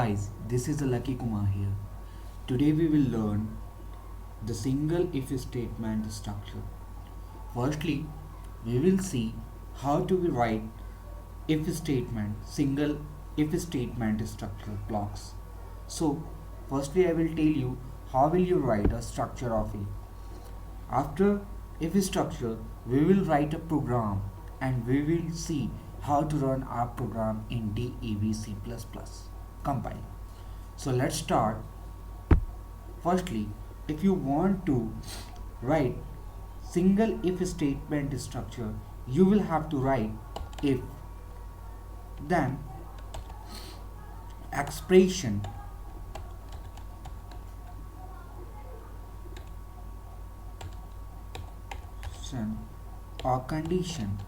Guys, this is Lucky Kumar here. Today we will learn the single if statement structure. Firstly, we will see how to write if statement, single if statement structure blocks. So, firstly I will tell you how will you write a structure of it. After if structure, we will write a program and we will see how to run our program in DEV++ compile. So let's start. Firstly, if you want to write single if statement structure, you will have to write if, then expression or condition.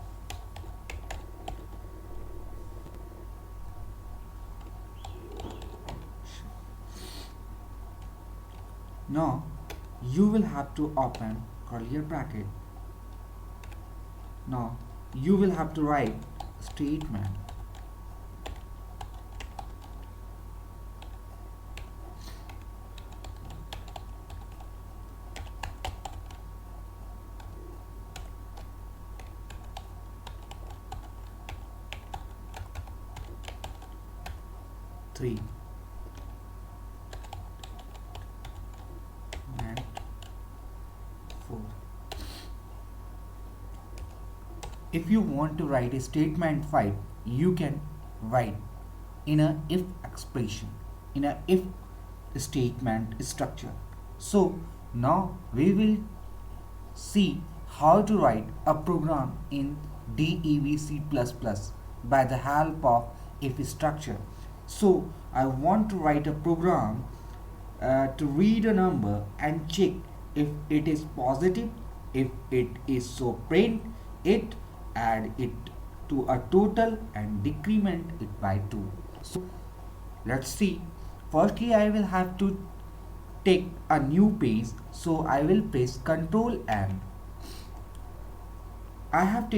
Now you will have to open curly bracket. Now you will have to write statement. Three and 4. If you want to write a statement 5, you can write in a if expression, in a if statement structure. So now we will see how to write a program in DEV++ by the help of if structure. So I want to write a program to read a number and check if it is positive. If it is, so print it, add it to a total and decrement it by 2. So let's see. Firstly I will have to take a new page, so I will press Ctrl M. I have taken